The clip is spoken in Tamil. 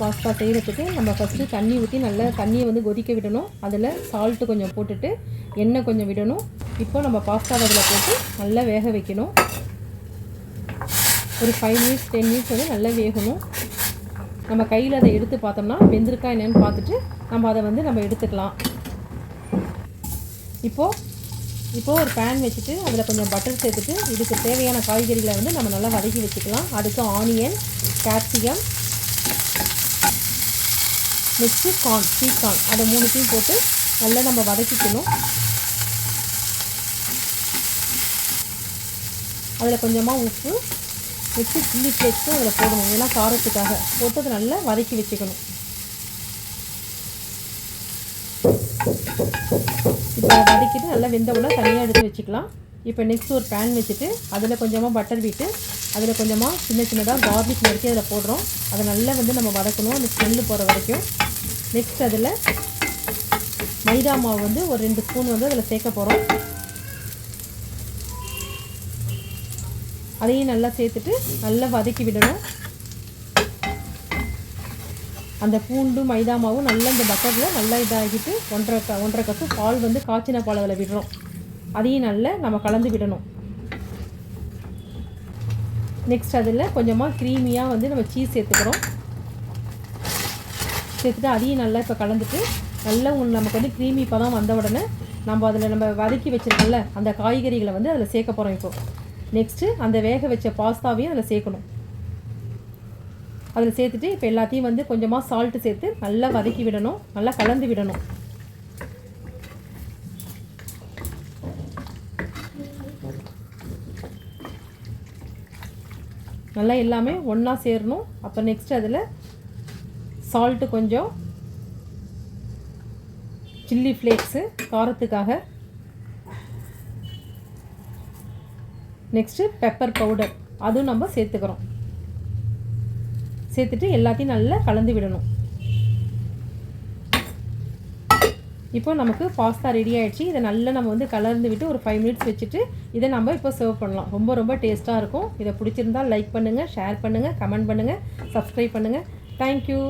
பாஸ்தா செய்கிறதுக்கு நம்ம ஃபஸ்ட்டு தண்ணி ஊற்றி நல்லா தண்ணியை வந்து கொதிக்க விடணும். அதில் சால்ட்டு கொஞ்சம் போட்டுட்டு எண்ணெய் கொஞ்சம் விடணும். இப்போ நம்ம பாஸ்தாவை அதில் போட்டு நல்லா வேக வைக்கணும். ஒரு 5 மினிட்ஸ் 10 மினிட்ஸ் வந்து நல்லா வேகணும். நம்ம கையில் அதை எடுத்து பார்த்தோம்னா வெந்திருக்கா என்னென்னு பார்த்துட்டு நம்ம அதை வந்து நம்ம எடுத்துக்கலாம். இப்போது ஒரு பேன் வச்சுட்டு அதில் கொஞ்சம் பட்டர் சேர்த்துட்டு இதுக்கு தேவையான காய்கறிகளை வந்து நம்ம நல்லா வதக்கி வச்சுக்கலாம். அதுக்கு onion, capsicum, next sweet corn அதை 3த்தையும் போட்டு நல்லா நம்ம வதக்கிக்கணும். அதில் கொஞ்சமாக உப்பு, நெக்ஸ்ட்டு சில்லி ஃப்ளேக்ஸும் அதில் போடணும். இதெல்லாம் காரத்துக்காக போட்டு அதை நல்லா வதக்கி வச்சுக்கணும். இப்போ வதக்கிட்டு நல்லா வெந்தவுடனே தனியாக எடுத்து வச்சுக்கலாம். இப்போ நெக்ஸ்ட் ஒரு பேன் வச்சுட்டு அதில் கொஞ்சமாக பட்டர் விட்டு அதில் கொஞ்சமாக சின்னதாக கார்லிக் நறுக்கி அதில் போடுறோம். அதை நல்லா வந்து நம்ம வதக்கணும், அந்த ஸ்மெல்லு போகிற வரைக்கும். நெக்ஸ்ட் அதில் மைதா மாவு வந்து ஒரு 2 ஸ்பூன் வந்து அதில் சேர்க்க போகிறோம். அதையும் நல்லா சேர்த்துட்டு நல்லா வதக்கி விடணும். அந்த பூண்டு மைதா மாவும் நல்லா இந்த பட்டரில் நல்லா இதாகிட்டு 1.5 கப்பு பால் வந்து காய்ச்சின பால் அதில் விடுறோம். அதையும் நல்லா நம்ம கலந்து விடணும். நெக்ஸ்ட் அதில் கொஞ்சமாக க்ரீமியாக வந்து நம்ம சீஸ் சேர்த்துக்கிறோம். சேர்த்துட்டு அதையும் நல்லா இப்போ கலந்துட்டு நல்லா நமக்கு வந்து க்ரீமி பதம் வந்த உடனே நம்ம வதக்கி வச்சுருக்கோம்ல அந்த காய்கறிகளை வந்து அதில் சேர்க்க போகிறோம். இப்போது நெக்ஸ்ட்டு அந்த வேக வச்ச பாஸ்தாவையும் அதில் சேர்க்கணும். அதில் சேர்த்துட்டு இப்போ எல்லாத்தையும் வந்து கொஞ்சமாக சால்ட்டு சேர்த்து நல்லா வதக்கி விடணும், நல்லா கலந்து விடணும். நல்லா எல்லாமே ஒன்றா சேரணும். அப்போ நெக்ஸ்ட் அதில் சால்ட்டு கொஞ்சம், சில்லி ஃப்ளேக்ஸு காரத்துக்காக, நெக்ஸ்ட்டு பெப்பர் பவுடர் அதுவும் நம்ம சேர்த்துக்கிறோம். சேர்த்துட்டு எல்லாத்தையும் நல்லா கலந்து விடணும். இப்போ நமக்கு பாஸ்தா ரெடி ஆகிடுச்சு. இதை நல்லா நம்ம வந்து கலந்து விட்டு ஒரு 5 மினிட்ஸ் வச்சுட்டு இதை நம்ம இப்போ சர்வ் பண்ணலாம். ரொம்ப டேஸ்ட்டாக இருக்கும். இதை பிடிச்சிருந்தால் லைக் பண்ணுங்கள், ஷேர் பண்ணுங்கள், கமெண்ட் பண்ணுங்கள், சப்ஸ்கிரைப் பண்ணுங்கள். தேங்க்யூ.